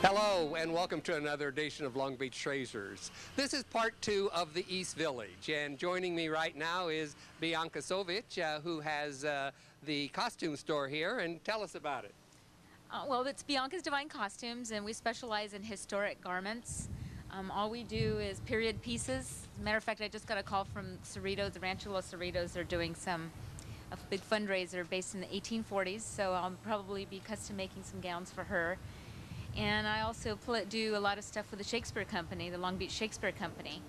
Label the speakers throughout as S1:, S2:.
S1: Hello and welcome to another edition of Long Beach Treasures. This is part 2 of the East Village, and joining me right now is Bianca Sovic, who has the costume store here, and tell us about it.
S2: Well, it's Bianca's Divine Costumes, and we specialize in historic garments. All we do is period pieces. As a matter of fact, I just got a call from Cerritos, the Rancho Los Cerritos. They're doing a big fundraiser based in the 1840s, so I'll probably be custom making some gowns for her. And I also do a lot of stuff with the Shakespeare Company, the Long Beach Shakespeare Company.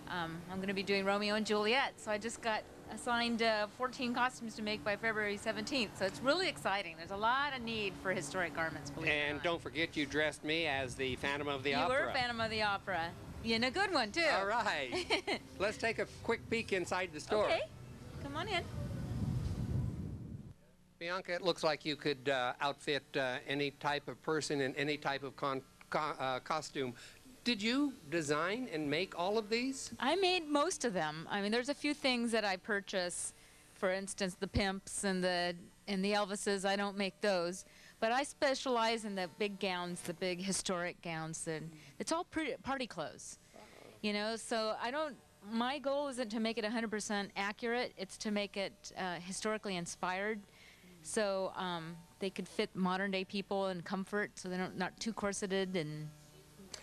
S2: I'm going to be doing Romeo and Juliet, so I just got assigned 14 costumes to make by February 17th, so it's really exciting. There's a lot of need for historic garments, believe it or not.
S1: And don't forget, you dressed me as the Phantom of the Opera.
S2: You were Phantom of the Opera. In a good one, too.
S1: All right. Let's take a quick peek inside the store.
S2: Okay. Come on in.
S1: Bianca, it looks like you could outfit any type of person in any type of costume. Did you design and make all of these?
S2: I made most of them. I mean, there's a few things that I purchase. For instance, the pimps and the Elvises. I don't make those, but I specialize in the big gowns, the big historic gowns. And it's all party clothes, you know. So my goal isn't to make it 100% accurate. It's to make it historically inspired. So they could fit modern day people and comfort, so they're not too corseted, and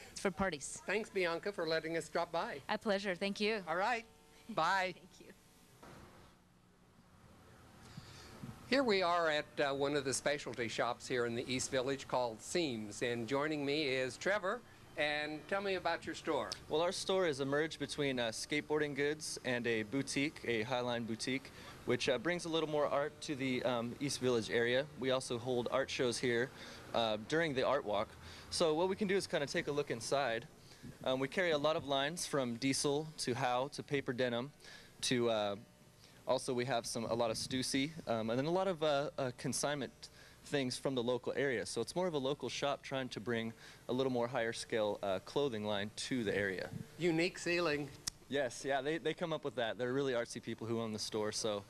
S2: it's for parties.
S1: Thanks, Bianca, for letting us drop by.
S2: A pleasure. Thank you.
S1: All right. Bye.
S2: Thank you.
S1: Here we are at one of the specialty shops here in the East Village called Seams, and joining me is Trevor. And tell me about your store.
S3: Well, our store is a merge between skateboarding goods and a boutique, a Highline boutique, which brings a little more art to the East Village area. We also hold art shows here during the art walk. So what we can do is kind of take a look inside. We carry a lot of lines from diesel to Howe to paper denim to also we have a lot of Stussy and then a lot of consignment things from the local area. So it's more of a local shop trying to bring a little more higher scale clothing line to the area.
S1: Unique ceiling.
S3: Yes, yeah, they come up with that. They're really artsy people who own the store. So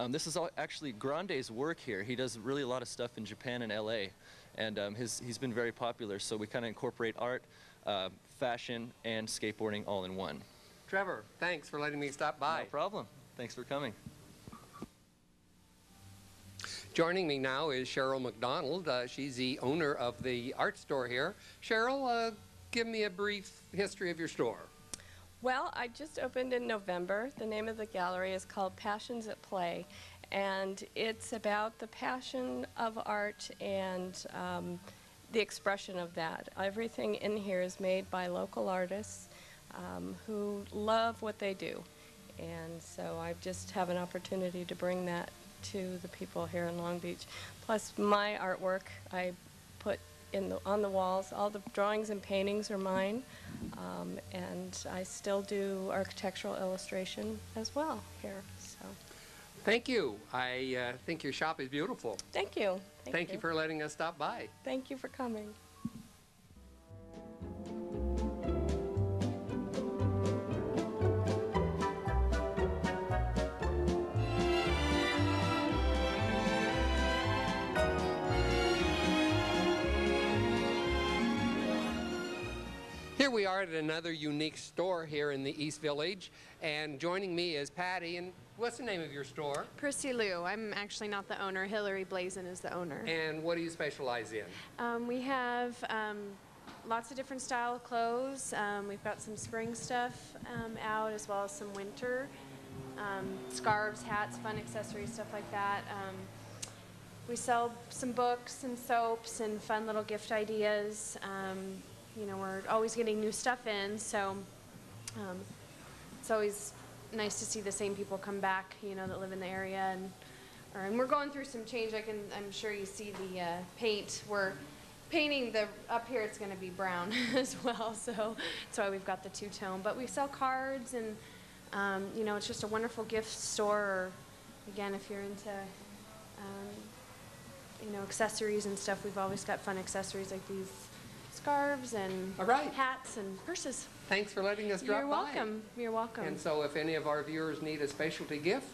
S3: this is actually Grande's work here. He does really a lot of stuff in Japan and LA, and he's been very popular. So we kind of incorporate art, fashion, and skateboarding all in one.
S1: Trevor, thanks for letting me stop by.
S3: No problem. Thanks for coming.
S1: Joining me now is Cheryl McDonald. She's the owner of the art store here. Cheryl, give me a brief history of your store.
S4: Well, I just opened in November. The name of the gallery is called Passions at Play, and it's about the passion of art and the expression of that. Everything in here is made by local artists who love what they do, and so I just have an opportunity to bring that to the people here in Long Beach. Plus my artwork I put on the walls. All the drawings and paintings are mine, and I still do architectural illustration as well here. So
S1: thank you. I think your shop is beautiful.
S4: Thank you.
S1: Thank you for letting us stop by.
S4: Thank you for coming.
S1: Here we are at another unique store here in the East Village, and joining me is Patty. And what's the name of your store?
S5: Percy Lou. I'm actually not the owner. Hillary Blazin is the owner.
S1: And what do you specialize in?
S5: We have lots of different style of clothes. We've got some spring stuff out, as well as some winter. Scarves, hats, fun accessories, stuff like that. We sell some books and soaps and fun little gift ideas. You know, we're always getting new stuff in, so it's always nice to see the same people come back, you know, that live in the area. And we're going through some change. I'm sure you see the paint. We're painting up here. It's going to be brown as well, so that's why we've got the two-tone. But we sell cards, and you know, it's just a wonderful gift store. Or, again, if you're into you know, accessories and stuff, we've always got fun accessories like these scarves and hats and purses.
S1: Thanks for letting us drop by.
S5: You're welcome. You're welcome.
S1: And so if any of our viewers need a specialty gift,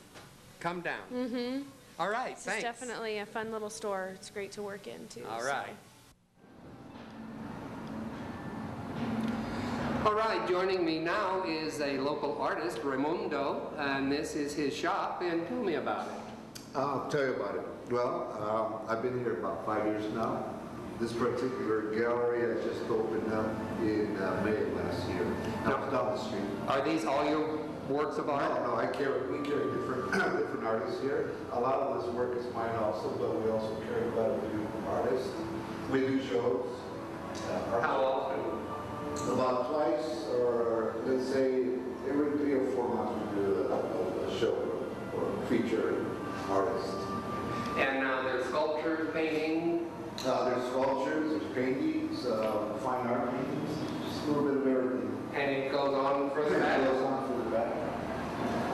S1: come down.
S5: Mm-hmm.
S1: All right,
S5: It's
S1: thanks.
S5: definitely a fun little store. It's great to work in, too.
S1: All right. All right, joining me now is a local artist, Raimundo, and this is his shop, and tell me about it.
S6: I'll tell you about it. Well, I've been here about 5 years now. This particular gallery I just opened up in May of last year. Now it's down the street.
S1: Are these all your works of art?
S6: No, we carry different different artists here. A lot of this work is mine also, but we also carry quite a few artists. We do shows.
S1: How often?
S6: About twice, or let's say every 3 or 4 months we do a show or feature artist.
S1: And now there's sculpture, painting.
S6: There's sculptures, there's paintings, fine art paintings, just a little bit of everything.
S1: And it goes on further
S6: It
S1: back.
S6: goes on for the back.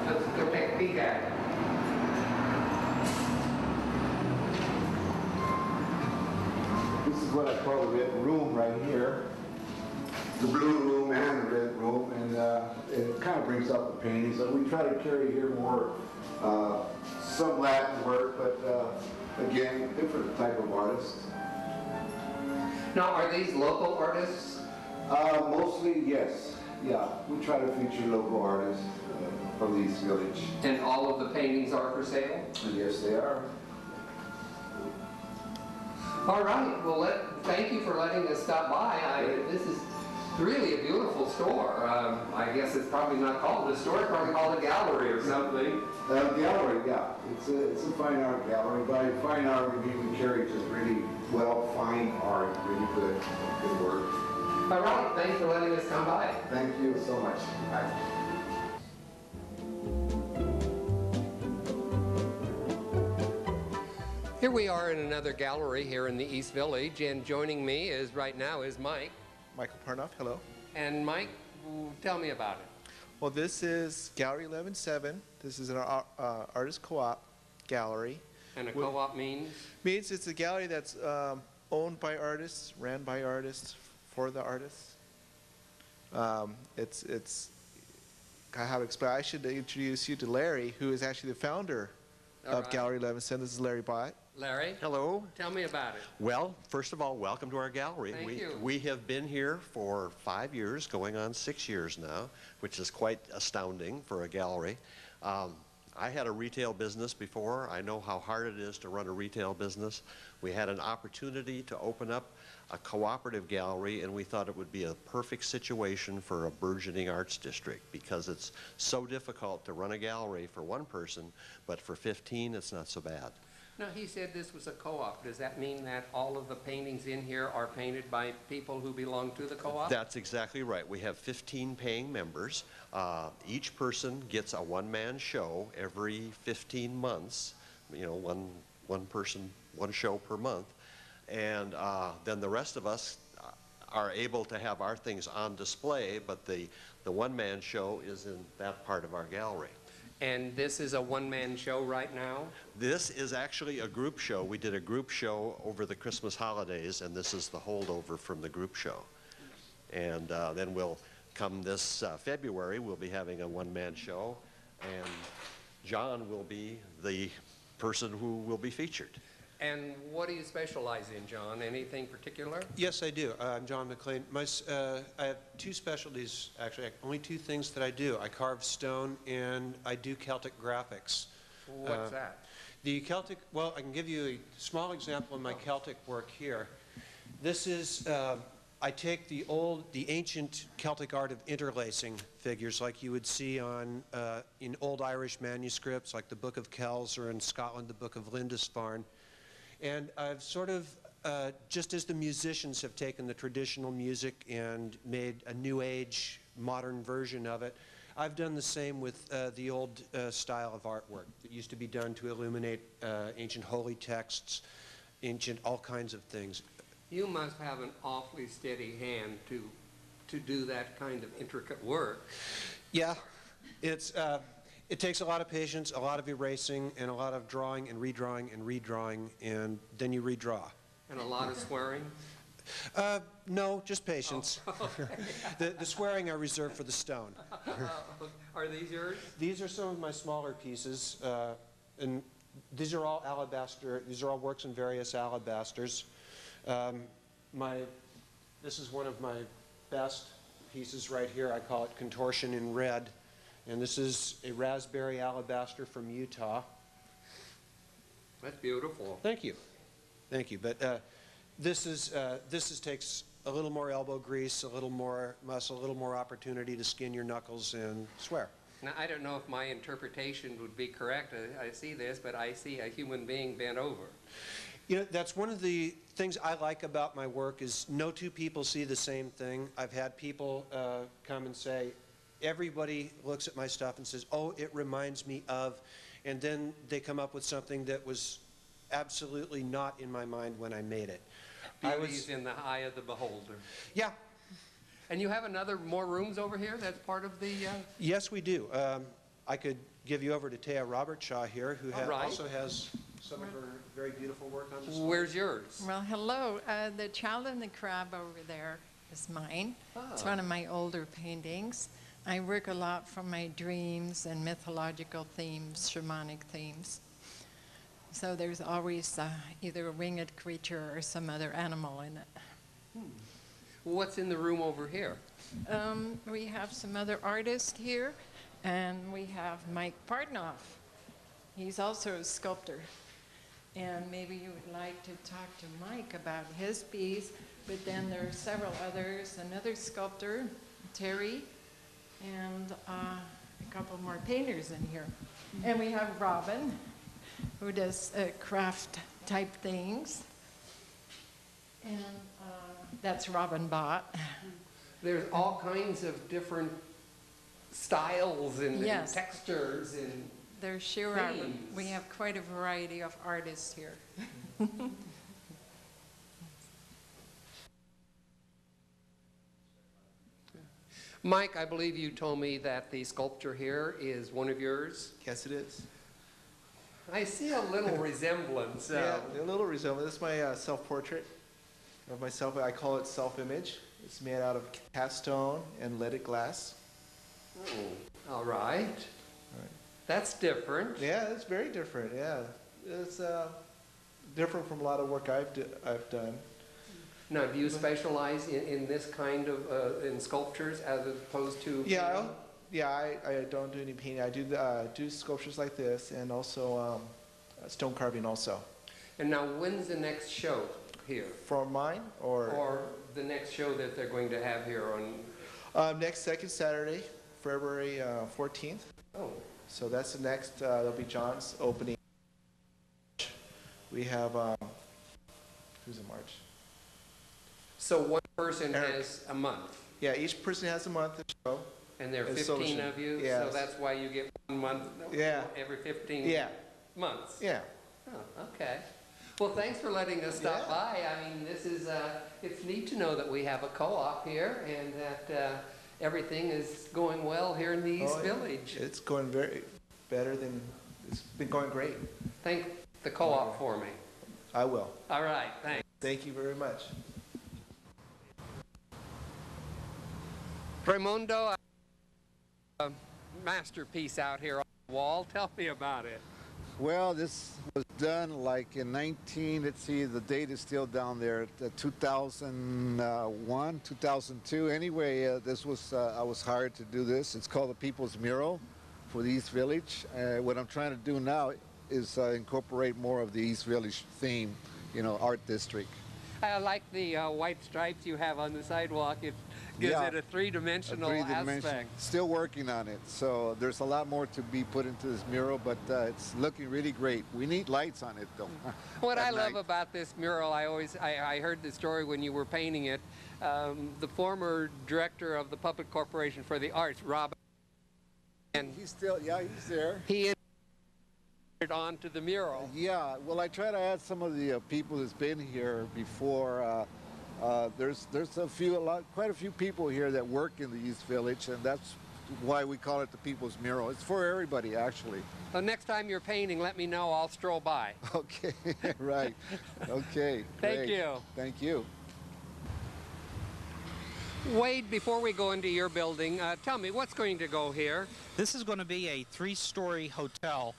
S1: Let's go take a peek at it.
S6: This is what I call the red room right here. The blue room and the red room, and it kind of brings out the paintings. We try to carry here more some Latin work, but again, different type of artists.
S1: Now, are these local artists?
S6: Mostly, yes. Yeah, we try to feature local artists from the East Village.
S1: And all of the paintings are for sale?
S6: And yes, they are.
S1: All right, well, thank you for letting us stop by. This is really a beautiful store. I guess it's probably not called a store, it's probably called a gallery or something.
S6: Gallery, yeah. It's a fine art gallery. By fine art, we mean we carry just really fine art, really good work.
S1: All right, thanks for letting us come by.
S6: Thank you so much. Bye.
S1: Here we are in another gallery here in the East Village, and joining me right now is Mike.
S7: Michael Parnoff, hello.
S1: And Mike, tell me about it.
S7: Well, this is Gallery 11-7. This is an artist co-op gallery.
S1: And a co-op means?
S7: Means it's a gallery that's owned by artists, ran by artists, for the artists. It's how to explain. I should introduce you to Larry, who is actually the founder of Gallery 11-7. This is Larry Bott.
S1: Larry?
S8: Hello.
S1: Tell me about it.
S8: Well, first of all, welcome to our gallery.
S1: Thank you.
S8: We have been here for 5 years, going on 6 years now, which is quite astounding for a gallery. I had a retail business before. I know how hard it is to run a retail business. We had an opportunity to open up a cooperative gallery, and we thought it would be a perfect situation for a burgeoning arts district because it's so difficult to run a gallery for one person, but for 15, it's not so bad.
S1: Now, he said this was a co-op. Does that mean that all of the paintings in here are painted by people who belong to the co-op?
S8: That's exactly right. We have 15 paying members. Each person gets a one-man show every 15 months. You know, one person, one show per month. And then the rest of us are able to have our things on display, but the one-man show is in that part of our gallery.
S1: And this is a one-man show right now?
S8: This is actually a group show. We did a group show over the Christmas holidays, and this is the holdover from the group show. And then we'll come this February, we'll be having a one-man show, and John will be the person who will be featured.
S1: And what do you specialize in, John? Anything particular?
S9: Yes, I do. I'm John McLean. I have two specialties, actually, only two things that I do. I carve stone and I do Celtic graphics.
S1: What's that?
S9: The Celtic, well, I can give you a small example of my Celtic work here. This is, I take the ancient Celtic art of interlacing figures like you would see in old Irish manuscripts, like the Book of Kells, or in Scotland, the Book of Lindisfarne. And I've sort of, just as the musicians have taken the traditional music and made a new age, modern version of it, I've done the same with the old style of artwork that used to be done to illuminate ancient holy texts, ancient all kinds of things.
S1: You must have an awfully steady hand to do that kind of intricate work.
S9: Yeah, it takes a lot of patience, a lot of erasing, and a lot of drawing and redrawing and redrawing, and then you redraw.
S1: And a lot of swearing?
S9: No, just patience.
S1: Oh, okay.
S9: The swearing I reserve for the stone.
S1: Are these yours?
S9: These are some of my smaller pieces, and these are all alabaster. These are all works in various alabasters. This is one of my best pieces right here. I call it Contortion in Red. And this is a raspberry alabaster from Utah.
S1: That's beautiful.
S9: Thank you. Thank you. But this takes a little more elbow grease, a little more muscle, a little more opportunity to skin your knuckles and swear.
S1: Now, I don't know if my interpretation would be correct. I see this, but I see a human being bent over.
S9: You know, that's one of the things I like about my work is no two people see the same thing. I've had people come and say, everybody looks at my stuff and says, oh, it reminds me of, and then they come up with something that was absolutely not in my mind when I made it.
S1: Beauty's in the eye of the beholder.
S9: Yeah.
S1: And you have more rooms over here that's part of the...
S9: Yes, we do. I could give you over to Taya Robertshaw here, who
S1: right.
S9: also has some of her very beautiful work on display.
S1: Where's yours?
S10: Well, hello. The Child and the Crab over there is mine. It's one of my older paintings. I work a lot from my dreams and mythological themes, shamanic themes. So there's always either a winged creature or some other animal in it.
S1: What's in the room over here?
S10: We have some other artists here, and we have Mike Partnoff. He's also a sculptor. And maybe you would like to talk to Mike about his piece, but then there are several others, another sculptor, Terry, and a couple more painters in here. And we have Robin, who does craft type things. And that's Robin Bott.
S1: There's all kinds of different styles and,
S10: Yes.
S1: and textures and
S10: There sure are.
S1: themes.
S10: We have quite a variety of artists here.
S1: Mike, I believe you told me that the sculpture here is one of yours.
S7: Yes, it is.
S1: I see a little resemblance.
S7: Yeah, a little resemblance. This is my self-portrait of myself. I call it self-image. It's made out of cast stone and leaded glass.
S1: Oh, all right. That's different.
S7: Yeah, it's very different. Yeah, it's different from a lot of work I've done.
S1: Now, do you specialize in this kind of in sculptures as opposed to
S7: Yeah, I don't do any painting. I do sculptures like this and also stone carving also.
S1: And now, when's the next show here?
S7: For mine
S1: Or the next show that they're going to have here on?
S7: next second Saturday, February 14th.
S1: Oh,
S7: So that's the next. There'll be John's opening. We have who's in March?
S1: so one person
S7: Eric.
S1: has a month,
S7: Yeah, each person has a month to show.
S1: and there are
S7: It's
S1: 15
S7: social.
S1: of you, so
S7: Yes.
S1: that's why you get 1 month
S7: Yeah.
S1: every 15
S7: Yeah,
S1: months.
S7: yeah.
S1: Oh, okay. Well, thanks for letting us stop
S7: Yeah.
S1: by. I mean, this is, it's neat to know that we have a co-op here and that everything is going well here in the East
S7: Oh, yeah.
S1: Village.
S7: It's going better than, it's been going great.
S1: Thank the co-op for me.
S7: I will.
S1: All right, thanks.
S7: Thank you very much.
S1: Raimundo, a masterpiece out here on the wall. Tell me about it.
S6: Well, this was done like in 19, let's see, the date is still down there, 2001, 2002. Anyway, this was, I was hired to do this. It's called the People's Mural for the East Village. What I'm trying to do now is incorporate more of the East Village theme, you know, art district.
S1: I like the white stripes you have on the sidewalk. It gives
S6: Yeah.
S1: it a three-dimensional aspect.
S6: Still working on it. So there's a lot more to be put into this mural, but it's looking really great. We need lights on it though.
S1: What
S6: at
S1: I love
S6: night.
S1: about this mural, I heard the story when you were painting it. The former director of the Public Corporation for the Arts, Robin, and
S6: He's still, yeah, he's there.
S1: he entered onto the mural.
S6: Yeah, well, I try to add some of the people that's been here before. There's quite a few people here that work in the East Village, and that's why we call it the People's Mural. It's for everybody, actually.
S1: Well, next time you're painting, let me know. I'll stroll by.
S6: Okay, right. Okay.
S1: Thank
S6: great.
S1: you.
S6: Thank you.
S1: Wade, before we go into your building, tell me what's going to go here.
S11: This is going to be a 3-story hotel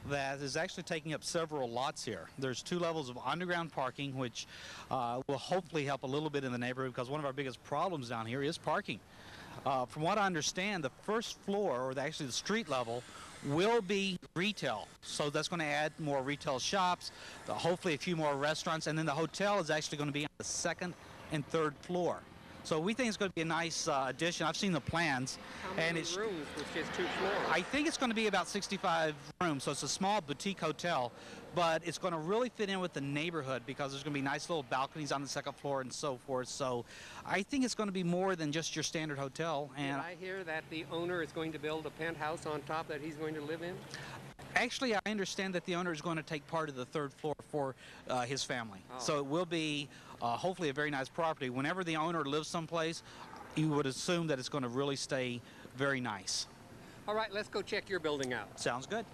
S11: that is actually taking up several lots here. There's 2 levels of underground parking, which will hopefully help a little bit in the neighborhood because one of our biggest problems down here is parking. From what I understand, the first floor, or actually the street level, will be retail. So that's going to add more retail shops, hopefully a few more restaurants, and then the hotel is actually going to be on the second and third floor. So we think it's going to be a nice addition. I've seen the plans.
S1: How many rooms with just 2 floors?
S11: I think it's going to be about 65 rooms, so it's a small boutique hotel, but it's going to really fit in with the neighborhood because there's going to be nice little balconies on the second floor and so forth. So I think it's going to be more than just your standard hotel. And
S1: did I hear that the owner is going to build a penthouse on top that he's going to live in?
S11: Actually, I understand that the owner is going to take part of the third floor for his family.
S1: Oh.
S11: So it will be hopefully a very nice property. Whenever the owner lives someplace, you would assume that it's going to really stay very nice.
S1: All right, let's go check your building out.
S11: Sounds good.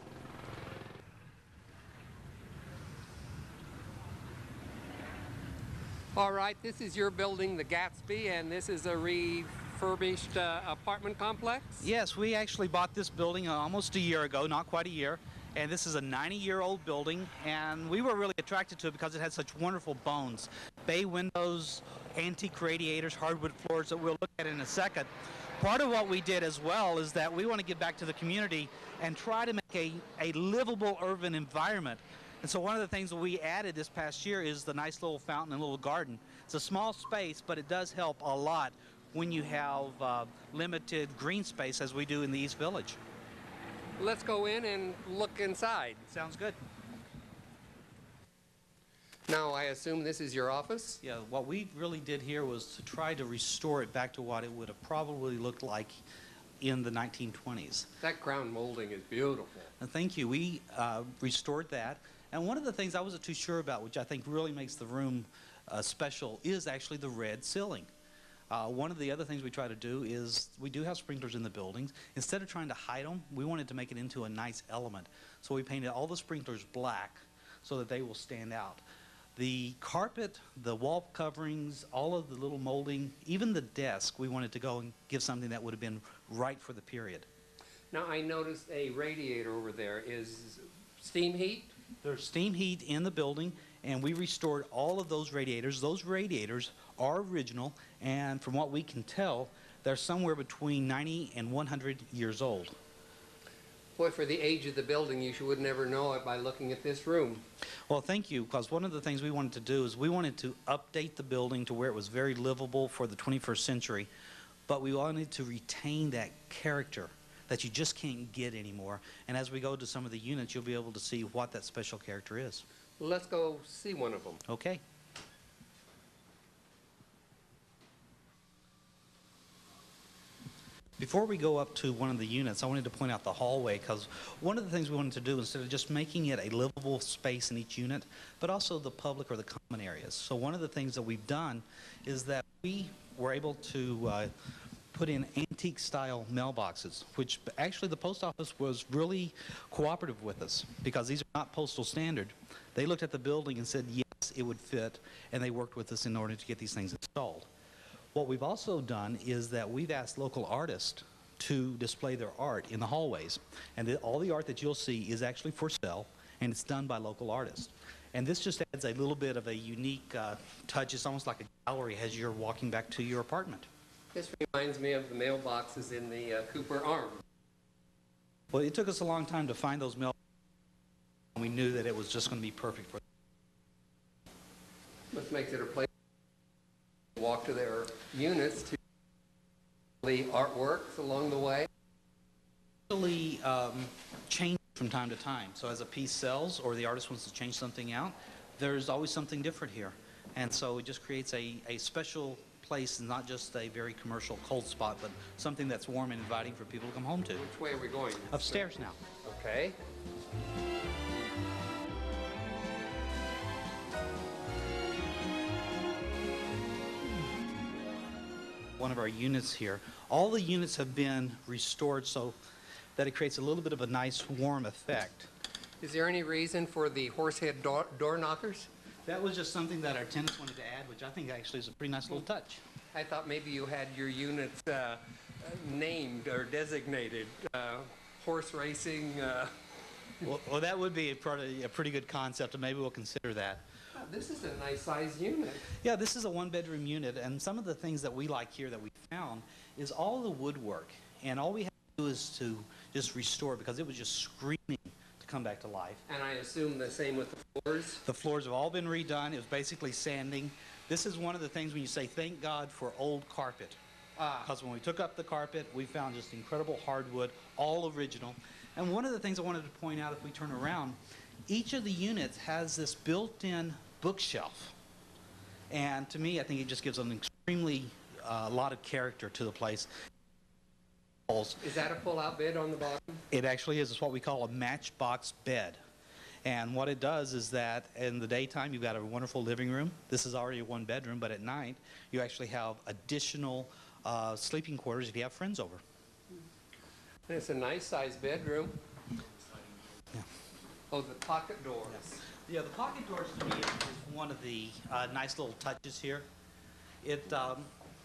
S1: All right, this is your building, the Gatsby, and this is a refurbished apartment complex?
S11: Yes, we actually bought this building almost a year ago, not quite a year. And this is a 90-year-old building, and we were really attracted to it because it had such wonderful bones. Bay windows, antique radiators, hardwood floors that we'll look at in a second. Part of what we did as well is that we want to give back to the community and try to make a livable urban environment. And so one of the things that we added this past year is the nice little fountain and little garden. It's a small space, but it does help a lot when you have limited green space as we do in the East Village.
S1: Let's go in and look inside.
S11: Sounds good.
S1: Now, I assume this is your office?
S11: Yeah, what we really did here was to try to restore it back to what it would have probably looked like in the 1920s.
S1: That ground molding is beautiful.
S11: Thank you. We restored that. And one of the things I wasn't too sure about, which I think really makes the room special, is actually the red ceiling. One of the other things we try to do is we do have sprinklers in the buildings. Instead of trying to hide them, we wanted to make it into a nice element. So we painted all the sprinklers black so that they will stand out. The carpet, the wall coverings, all of the little molding, even the desk, we wanted to go and give something that would have been right for the period.
S1: Now, I noticed a radiator over there. Is steam heat?
S11: There's steam heat in the building, and we restored all of those radiators. Those radiators are original, and from what we can tell, they're somewhere between 90 and 100 years old.
S1: Boy, for the age of the building, you would never know it by looking at this room.
S11: Well, thank you, because one of the things we wanted to do is we wanted to update the building to where it was very livable for the 21st century, but we wanted to retain that character that you just can't get anymore. And as we go to some of the units, you'll be able to see what that special character is.
S1: Let's go see one of them.
S11: Okay. Before we go up to one of the units, I wanted to point out the hallway, because one of the things we wanted to do, instead of just making it a livable space in each unit, but also the public or the common areas. So one of the things that we've done is that we were able to put in antique-style mailboxes, which actually the post office was really cooperative with us, because these are not postal standard. They looked at the building and said, yes, it would fit, and they worked with us in order to get these things installed. What we've also done is that we've asked local artists to display their art in the hallways. And all the art that you'll see is actually for sale, and it's done by local artists. And this just adds a little bit of a unique touch. It's almost like a gallery as you're walking back to your apartment.
S1: This reminds me of the mailboxes in the Cooper Arms.
S11: Well, it took us a long time to find those mailboxes. We knew that it was just going to be perfect for them.
S1: This makes it a place to walk to their units to the artworks along the way.
S11: Actually change from time to time. So as a piece sells or the artist wants to change something out, there's always something different here. And so it just creates a special place, not just a very commercial cold spot, but something that's warm and inviting for people to come home to.
S1: Which way are we going?
S11: Upstairs now.
S1: Okay.
S11: One of our units here. All the units have been restored so that it creates a little bit of a nice warm effect.
S1: Is there any reason for the horsehead door knockers?
S11: That was just something that our tenants wanted to add, which I think actually is a pretty nice little touch.
S1: I thought maybe you had your units named or designated. Horse racing.
S11: Well, that would be a pretty good concept, and maybe we'll consider that.
S1: This is a nice sized unit.
S11: Yeah, this is a one-bedroom unit, and some of the things that we like here that we found is all the woodwork. And all we have to do is to just restore it because it was just screaming to come back to life.
S1: And I assume the same with the floors?
S11: The floors have all been redone. It was basically sanding. This is one of the things when you say thank God for old carpet. Because when we took up the carpet, we found just incredible hardwood, all original. And one of the things I wanted to point out, if we turn around, each of the units has this built-in bookshelf. And to me, I think it just gives an extremely lot of character to the place.
S1: Is that a pull-out bed on the bottom?
S11: It actually is. It's what we call a matchbox bed. And what it does is that in the daytime, you've got a wonderful living room. This is already a one-bedroom, but at night, you actually have additional sleeping quarters if you have friends over.
S1: And it's a nice-sized bedroom.
S11: Yeah.
S1: Oh, the pocket doors.
S11: Yeah, the pocket doors to me is one of the nice little touches here. It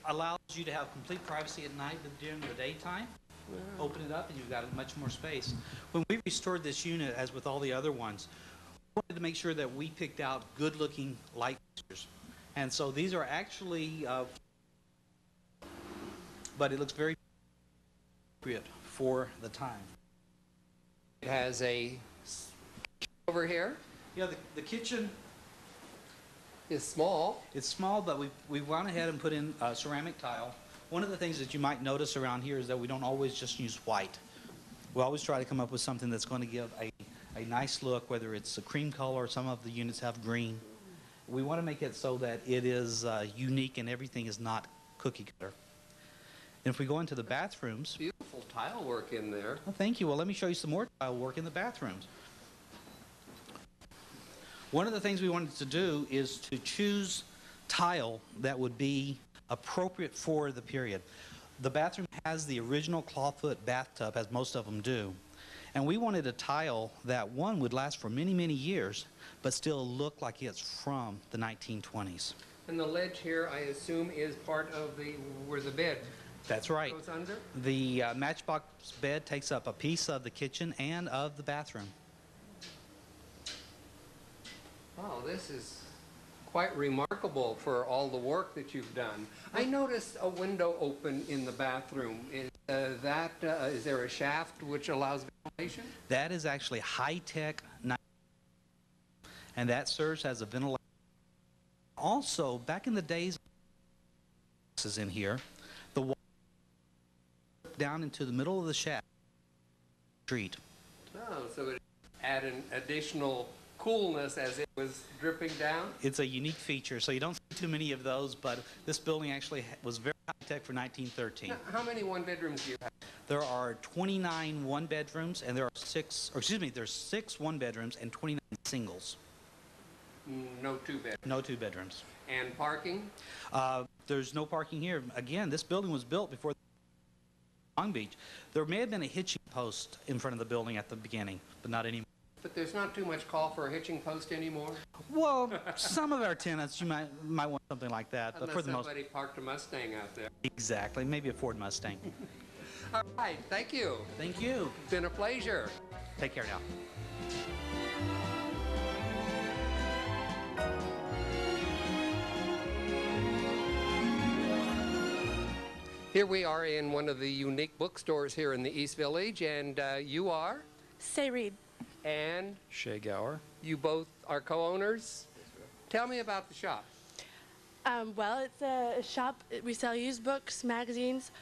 S11: allows you to have complete privacy at night, but during the daytime, open it up and you've got much more space. When we restored this unit, as with all the other ones, we wanted to make sure that we picked out good-looking light fixtures. And so these are actually, but it looks very appropriate for the time.
S1: It has a over here.
S11: Yeah, the kitchen
S1: is small.
S11: It's small, but we went ahead and put in ceramic tile. One of the things that you might notice around here is that we don't always just use white. We always try to come up with something that's going to give a nice look, whether it's a cream color or some of the units have green. We want to make it so that it is unique and everything is not cookie cutter. And if we go into the bathrooms...
S1: Beautiful tile work in there.
S11: Well, thank you. Well, let me show you some more tile work in the bathrooms. One of the things we wanted to do is to choose tile that would be appropriate for the period. The bathroom has the original clawfoot bathtub, as most of them do. And we wanted a tile that, one, would last for many, many years, but still look like it's from the 1920s.
S1: And the ledge here, I assume, is part of where the bed
S11: That's right.
S1: goes under?
S11: The matchbox bed takes up a piece of the kitchen and of the bathroom.
S1: Wow, this is quite remarkable for all the work that you've done. I noticed a window open in the bathroom. Is there a shaft which allows ventilation?
S11: That is actually high-tech, and that serves as a ventilation. Also, back in the days, is in here, the water down into the middle of the shaft. Street.
S1: Oh, so it added an additional coolness as it was dripping down?
S11: It's a unique feature, so you don't see too many of those, but this building actually was very high-tech for 1913.
S1: Now, how many one-bedrooms do you have?
S11: There are 29 one-bedrooms, and there's 6 one-bedrooms and 29 singles.
S1: No two-bedrooms?
S11: No two-bedrooms.
S1: And parking?
S11: There's no parking here. Again, this building was built before Long Beach. There may have been a hitching post in front of the building at the beginning, but not anymore.
S1: But there's not too much call for a hitching post anymore?
S11: Well, some of our tenants, you might want something like that.
S1: Unless
S11: but for the
S1: somebody parked a Mustang out there.
S11: Exactly. Maybe a Ford Mustang.
S1: All right. Thank you.
S11: Thank you.
S1: It's been a pleasure.
S11: Take care now.
S1: Here we are in one of the unique bookstores here in the East Village, and you are?
S12: Say Reed.
S1: And?
S13: Shay Gower.
S1: You both are co-owners? Tell me about the shop.
S12: Well, it's a shop. We sell used books, magazines.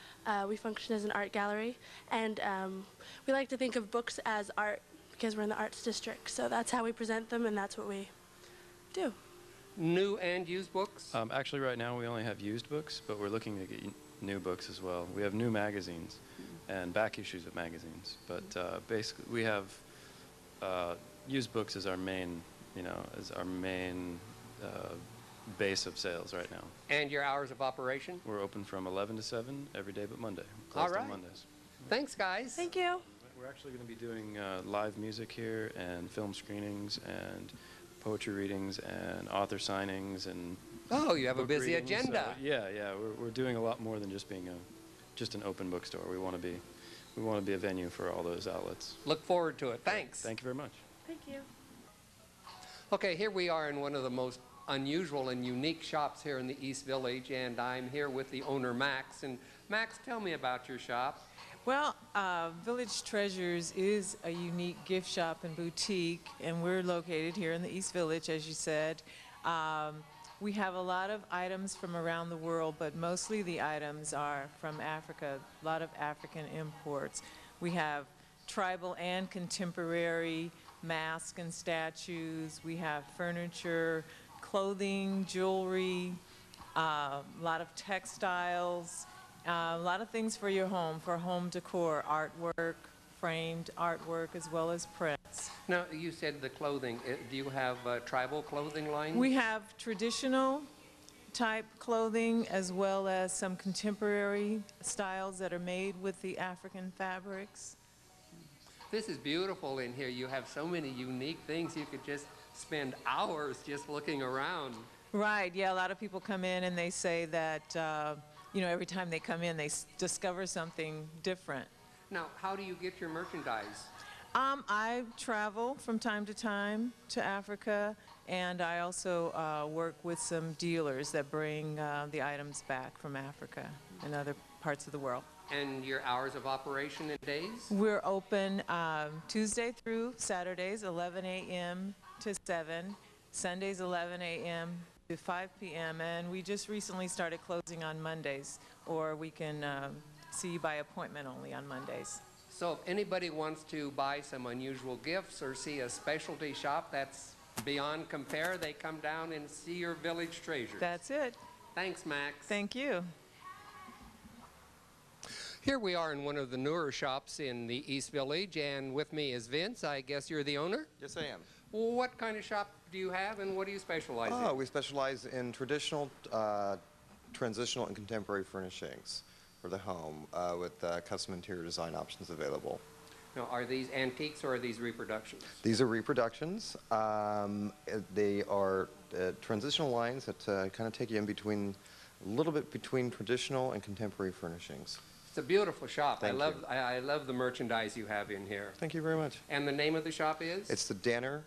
S12: We function as an art gallery. And we like to think of books as art because we're in the arts district. So that's how we present them, and that's what we do.
S1: New and used books?
S13: Actually, right now we only have used books, but we're looking to get new books as well. We have new magazines and back issues of magazines. But basically, we have used books as our main, base of sales right now.
S1: And your hours of operation?
S13: We're open from 11 to 7 every day but Monday.
S1: All
S13: Closed
S1: right.
S13: on Mondays.
S1: Thanks, guys.
S12: Thank you.
S13: We're actually going to be doing live music here and film screenings and poetry readings and author signings and
S1: Oh, you have a
S13: book
S1: busy
S13: readings.
S1: agenda.
S13: So, yeah. We're doing a lot more than just being just an open bookstore. We want to be a venue for all those outlets.
S1: Look forward to it. Thanks.
S13: Thank you very much.
S12: Thank you.
S1: Okay, here we are in one of the most unusual and unique shops here in the East Village, and I'm here with the owner, Max. And Max, tell me about your shop.
S14: Well, Village Treasures is a unique gift shop and boutique, and we're located here in the East Village, as you said. We have a lot of items from around the world, but mostly the items are from Africa, a lot of African imports. We have tribal and contemporary masks and statues. We have furniture, clothing, jewelry, a lot of textiles, a lot of things for your home, for home decor, artwork, framed artwork, as well as prints.
S1: Now, you said the clothing. Do you have tribal clothing lines?
S14: We have traditional type clothing as well as some contemporary styles that are made with the African fabrics.
S1: This is beautiful in here. You have so many unique things. You could just spend hours just looking around.
S14: Right, yeah, a lot of people come in and they say that, you know, every time they come in, they discover something different.
S1: Now, how do you get your merchandise?
S14: I travel from time to Africa, and I also work with some dealers that bring the items back from Africa and other parts of the world.
S1: And your hours of operation and days?
S14: We're open Tuesday through Saturdays, 11 a.m. to 7, Sundays 11 a.m. to 5 p.m., and we just recently started closing on Mondays, or we can see by appointment only on Mondays.
S1: So if anybody wants to buy some unusual gifts or see a specialty shop that's beyond compare, they come down and see your Village Treasures.
S14: That's it.
S1: Thanks, Max.
S14: Thank you.
S1: Here we are in one of the newer shops in the East Village, and with me is Vince. I guess you're the owner?
S15: Yes, I am.
S1: What kind of shop do you have, and what do you specialize in?
S15: We specialize in traditional, transitional, and contemporary furnishings for the home with custom interior design options available.
S1: Now, are these antiques or are these reproductions?
S15: These are reproductions. They are transitional lines that kind of take you in between, a little bit between traditional and contemporary furnishings.
S1: It's a beautiful shop.
S15: Thank you.
S1: I love the merchandise you have in here.
S15: Thank you very much.
S1: And the name of the shop is?
S15: It's the Danner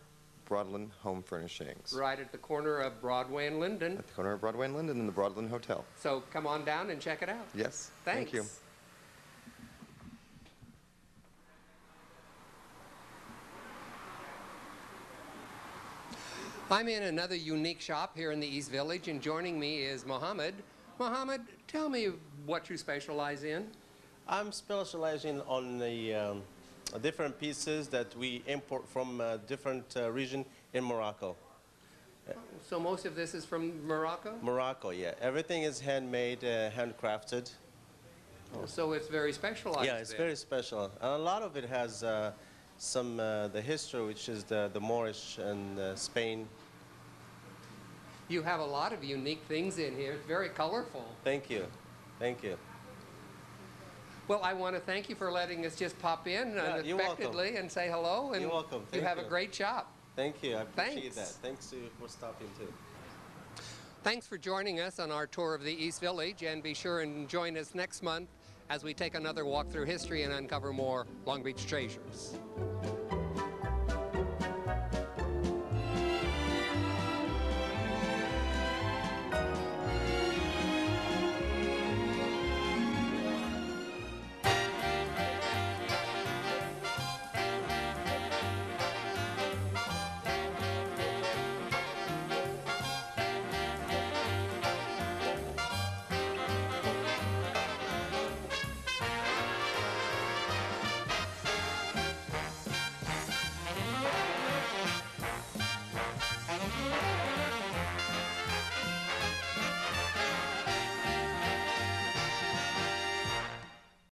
S15: Broadland Home Furnishings.
S1: Right at the corner of Broadway and Linden.
S15: At the corner of Broadway and Linden in the Broadland Hotel.
S1: So come on down and check it out.
S15: Yes.
S1: Thanks.
S15: Thank you.
S1: I'm in another unique shop here in the East Village, and joining me is Mohammed. Mohammed, tell me what you specialize in.
S16: I'm specializing on the different pieces that we import from different region in Morocco.
S1: So most of this is from Morocco?
S16: Morocco, yeah. Everything is handmade, handcrafted.
S1: So it's very specialized.
S16: Yeah, it's very special. And a lot of it has some the history, which is the Moorish and Spain.
S1: You have a lot of unique things in here. It's very colorful.
S16: Thank you. Thank you.
S1: Well, I want to thank you for letting us just pop in unexpectedly and say hello. And
S16: you're welcome.
S1: You have a great shop.
S16: Thank you. I appreciate
S1: Thanks.
S16: that. Thanks for stopping too.
S1: Thanks for joining us on our tour of the East Village, and be sure and join us next month as we take another walk through history and uncover more Long Beach treasures.